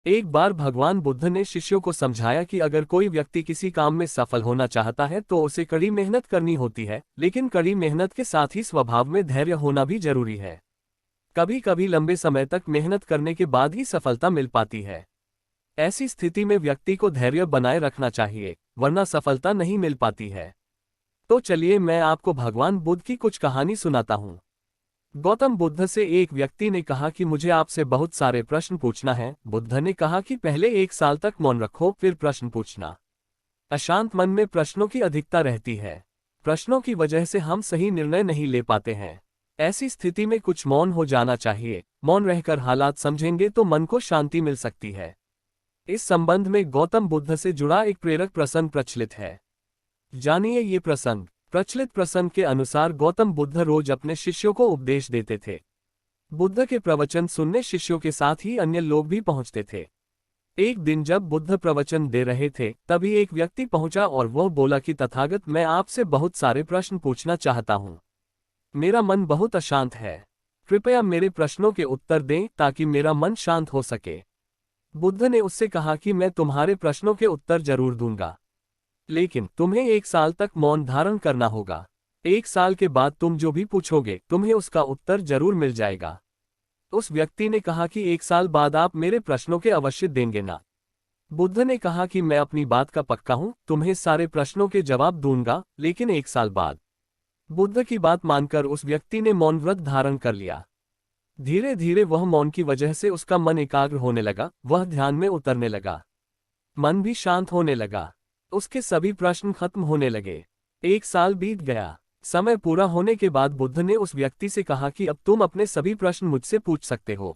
एक बार भगवान बुद्ध ने शिष्यों को समझाया कि अगर कोई व्यक्ति किसी काम में सफल होना चाहता है तो उसे कड़ी मेहनत करनी होती है, लेकिन कड़ी मेहनत के साथ ही स्वभाव में धैर्य होना भी जरूरी है। कभी कभी लंबे समय तक मेहनत करने के बाद ही सफलता मिल पाती है। ऐसी स्थिति में व्यक्ति को धैर्य बनाए रखना चाहिए, वरना सफलता नहीं मिल पाती है। तो चलिए मैं आपको भगवान बुद्ध की कुछ कहानी सुनाता हूँ। गौतम बुद्ध से एक व्यक्ति ने कहा कि मुझे आपसे बहुत सारे प्रश्न पूछना है। बुद्ध ने कहा कि पहले 1 साल तक मौन रखो, फिर प्रश्न पूछना। अशांत मन में प्रश्नों की अधिकता रहती है। प्रश्नों की वजह से हम सही निर्णय नहीं ले पाते हैं। ऐसी स्थिति में कुछ मौन हो जाना चाहिए। मौन रहकर हालात समझेंगे तो मन को शांति मिल सकती है। इस संबंध में गौतम बुद्ध से जुड़ा एक प्रेरक प्रसंग प्रचलित है। जानिए ये प्रसंग। प्रचलित प्रसंग के अनुसार गौतम बुद्ध रोज अपने शिष्यों को उपदेश देते थे। बुद्ध के प्रवचन सुनने शिष्यों के साथ ही अन्य लोग भी पहुंचते थे। एक दिन जब बुद्ध प्रवचन दे रहे थे, तभी एक व्यक्ति पहुंचा और वह बोला कि तथागत, मैं आपसे बहुत सारे प्रश्न पूछना चाहता हूं। मेरा मन बहुत अशांत है। कृपया मेरे प्रश्नों के उत्तर दें ताकि मेरा मन शांत हो सके। बुद्ध ने उससे कहा कि मैं तुम्हारे प्रश्नों के उत्तर जरूर दूंगा, लेकिन तुम्हें 1 साल तक मौन धारण करना होगा। 1 साल के बाद तुम जो भी पूछोगे तुम्हें उसका उत्तर जरूर मिल जाएगा। उस व्यक्ति ने कहा कि 1 साल बाद आप मेरे प्रश्नों के अवश्य देंगे ना। बुद्ध ने कहा कि मैं अपनी बात का पक्का हूं, तुम्हें सारे प्रश्नों के जवाब दूंगा, लेकिन 1 साल बाद। बुद्ध की बात मानकर उस व्यक्ति ने मौन व्रत धारण कर लिया। धीरे धीरे वह मौन की वजह से उसका मन एकाग्र होने लगा, वह ध्यान में उतरने लगा। मन भी शांत होने लगा। उसके सभी प्रश्न खत्म होने लगे। 1 साल बीत गया। समय पूरा होने के बाद बुद्ध ने उस व्यक्ति से कहा कि अब तुम अपने सभी प्रश्न मुझसे पूछ सकते हो।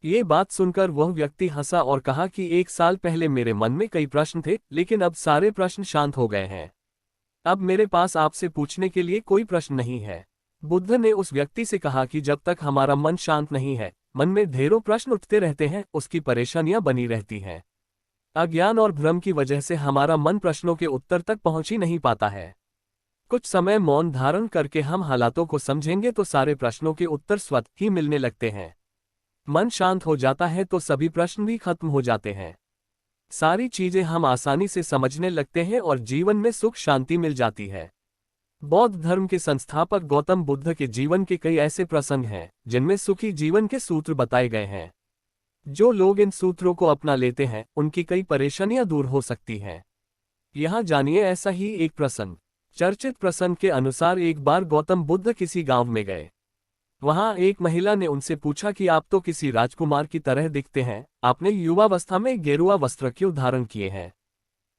ये बात सुनकर वह व्यक्ति हंसा और कहा कि 1 साल पहले मेरे मन में कई प्रश्न थे, लेकिन अब सारे प्रश्न शांत हो गए हैं। अब मेरे पास आपसे पूछने के लिए कोई प्रश्न नहीं है। बुद्ध ने उस व्यक्ति से कहा कि जब तक हमारा मन शांत नहीं है, मन में ढेरों प्रश्न उठते रहते हैं, उसकी परेशानियां बनी रहती हैं। अज्ञान और भ्रम की वजह से हमारा मन प्रश्नों के उत्तर तक पहुंच ही नहीं पाता है। कुछ समय मौन धारण करके हम हालातों को समझेंगे तो सारे प्रश्नों के उत्तर स्वतः ही मिलने लगते हैं। मन शांत हो जाता है तो सभी प्रश्न भी खत्म हो जाते हैं। सारी चीजें हम आसानी से समझने लगते हैं और जीवन में सुख शांति मिल जाती है। बौद्ध धर्म के संस्थापक गौतम बुद्ध के जीवन के कई ऐसे प्रसंग हैं जिनमें सुखी जीवन के सूत्र बताए गए हैं। जो लोग इन सूत्रों को अपना लेते हैं उनकी कई परेशानियां दूर हो सकती हैं। यहाँ जानिए ऐसा ही एक प्रसंग। चर्चित प्रसंग के अनुसार एक बार गौतम बुद्ध किसी गांव में गए। वहां एक महिला ने उनसे पूछा कि आप तो किसी राजकुमार की तरह दिखते हैं, आपने युवावस्था में गेरुआ वस्त्र क्यों धारण किए हैं?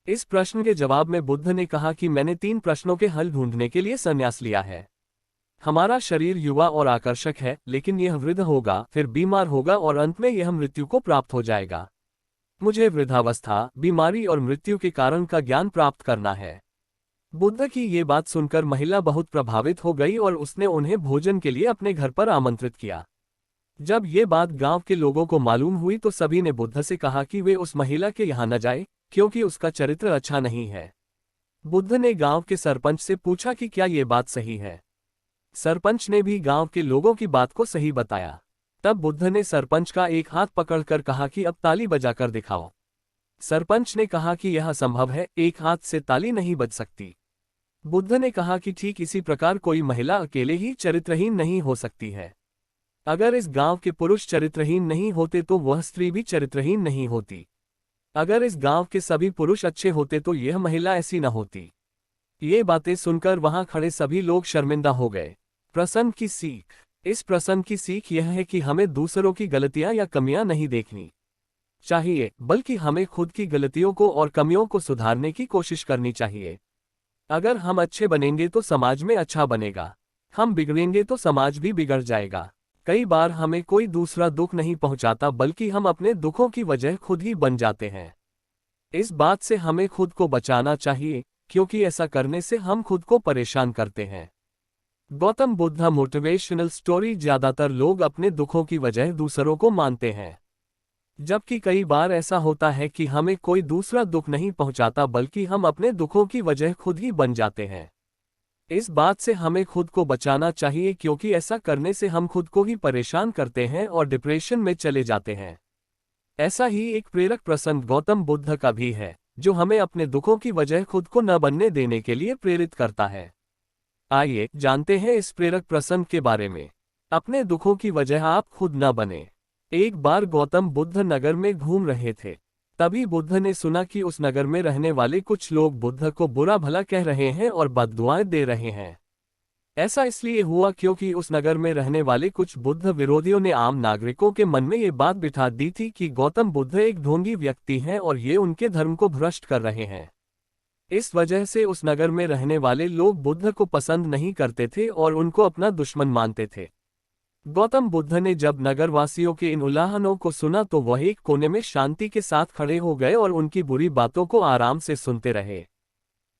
इस प्रश्न के जवाब में बुद्ध ने कहा कि मैंने 3 प्रश्नों के हल ढूंढने के लिए संन्यास लिया है। हमारा शरीर युवा और आकर्षक है, लेकिन यह वृद्ध होगा, फिर बीमार होगा और अंत में यह मृत्यु को प्राप्त हो जाएगा। मुझे वृद्धावस्था, बीमारी और मृत्यु के कारण का ज्ञान प्राप्त करना है। बुद्ध की ये बात सुनकर महिला बहुत प्रभावित हो गई और उसने उन्हें भोजन के लिए अपने घर पर आमंत्रित किया। जब ये बात गांव के लोगों को मालूम हुई तो सभी ने बुद्ध से कहा कि वे उस महिला के यहाँ न जाएं, क्योंकि उसका चरित्र अच्छा नहीं है। बुद्ध ने गांव के सरपंच से पूछा कि क्या ये बात सही है। सरपंच ने भी गांव के लोगों की बात को सही बताया। तब बुद्ध ने सरपंच का एक हाथ पकड़कर कहा कि अब ताली बजाकर दिखाओ। सरपंच ने कहा कि यह असंभव है, एक हाथ से ताली नहीं बज सकती। बुद्ध ने कहा कि ठीक इसी प्रकार कोई महिला अकेले ही चरित्रहीन नहीं हो सकती है। अगर इस गांव के पुरुष चरित्रहीन नहीं होते तो वह स्त्री भी चरित्रहीन नहीं होती। अगर इस गांव के सभी पुरुष अच्छे होते तो यह महिला ऐसी न होती। ये बातें सुनकर वहां खड़े सभी लोग शर्मिंदा हो गए। प्रसंग की सीख। इस प्रसंग की सीख यह है कि हमें दूसरों की गलतियां या कमियां नहीं देखनी चाहिए, बल्कि हमें खुद की गलतियों को और कमियों को सुधारने की कोशिश करनी चाहिए। अगर हम अच्छे बनेंगे तो समाज में अच्छा बनेगा, हम बिगड़ेंगे तो समाज भी बिगड़ जाएगा। कई बार हमें कोई दूसरा दुख नहीं पहुंचाता, बल्कि हम अपने दुखों की वजह खुद ही बन जाते हैं। इस बात से हमें खुद को बचाना चाहिए, क्योंकि ऐसा करने से हम खुद को परेशान करते हैं। Gautam Buddha motivational story. ज्यादातर लोग अपने दुखों की वजह दूसरों को मानते हैं, जबकि कई बार ऐसा होता है कि हमें कोई दूसरा दुख नहीं पहुंचाता, बल्कि हम अपने दुखों की वजह खुद ही बन जाते हैं। इस बात से हमें खुद को बचाना चाहिए, क्योंकि ऐसा करने से हम खुद को ही परेशान करते हैं और डिप्रेशन में चले जाते हैं। ऐसा ही एक प्रेरक प्रसंग गौतम बुद्ध का भी है, जो हमें अपने दुखों की वजह खुद को न बनने देने के लिए प्रेरित करता है। आइए जानते हैं इस प्रेरक प्रसंग के बारे में। अपने दुखों की वजह आप खुद न बने। एक बार गौतम बुद्ध नगर में घूम रहे थे। तभी बुद्ध ने सुना कि उस नगर में रहने वाले कुछ लोग बुद्ध को बुरा भला कह रहे हैं और बद्दुआएं दे रहे हैं। ऐसा इसलिए हुआ क्योंकि उस नगर में रहने वाले कुछ बुद्ध विरोधियों ने आम नागरिकों के मन में ये बात बिठा दी थी कि गौतम बुद्ध एक ढोंगी व्यक्ति हैं और ये उनके धर्म को भ्रष्ट कर रहे हैं। इस वजह से उस नगर में रहने वाले लोग बुद्ध को पसंद नहीं करते थे और उनको अपना दुश्मन मानते थे। गौतम बुद्ध ने जब नगरवासियों के इन उल्लाहनों को सुना तो वह एक कोने में शांति के साथ खड़े हो गए और उनकी बुरी बातों को आराम से सुनते रहे।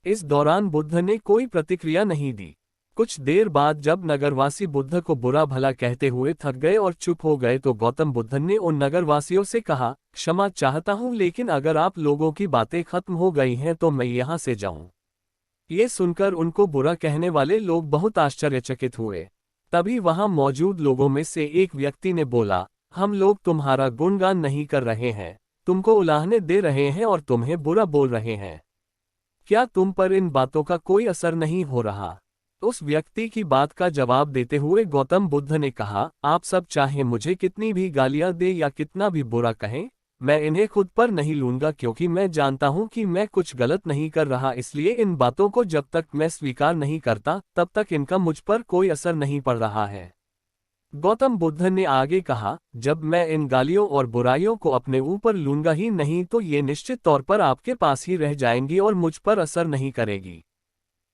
इस दौरान बुद्ध ने कोई प्रतिक्रिया नहीं दी। कुछ देर बाद जब नगरवासी बुद्ध को बुरा भला कहते हुए थक गए और चुप हो गए तो गौतम बुद्ध ने उन नगरवासियों से कहा, क्षमा चाहता हूं, लेकिन अगर आप लोगों की बातें खत्म हो गई हैं तो मैं यहां से जाऊं। ये सुनकर उनको बुरा कहने वाले लोग बहुत आश्चर्यचकित हुए। तभी वहां मौजूद लोगों में से एक व्यक्ति ने बोला, हम लोग तुम्हारा गुणगान नहीं कर रहे हैं, तुमको उलाहने दे रहे हैं और तुम्हें बुरा बोल रहे हैं। क्या तुम पर इन बातों का कोई असर नहीं हो रहा? उस व्यक्ति की बात का जवाब देते हुए गौतम बुद्ध ने कहा, आप सब चाहे मुझे कितनी भी गालियां दे या कितना भी बुरा कहें, मैं इन्हें खुद पर नहीं लूंगा क्योंकि मैं जानता हूं कि मैं कुछ गलत नहीं कर रहा। इसलिए इन बातों को जब तक मैं स्वीकार नहीं करता तब तक इनका मुझ पर कोई असर नहीं पड़ रहा है। गौतम बुद्ध ने आगे कहा, जब मैं इन गालियों और बुराइयों को अपने ऊपर लूंगा ही नहीं तो ये निश्चित तौर पर आपके पास ही रह जाएंगी और मुझ पर असर नहीं करेगी।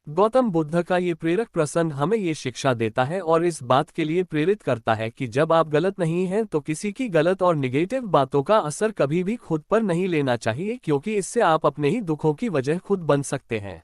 गौतम बुद्ध का ये प्रेरक प्रसंग हमें ये शिक्षा देता है और इस बात के लिए प्रेरित करता है कि जब आप गलत नहीं हैं तो किसी की गलत और निगेटिव बातों का असर कभी भी खुद पर नहीं लेना चाहिए, क्योंकि इससे आप अपने ही दुखों की वजह खुद बन सकते हैं।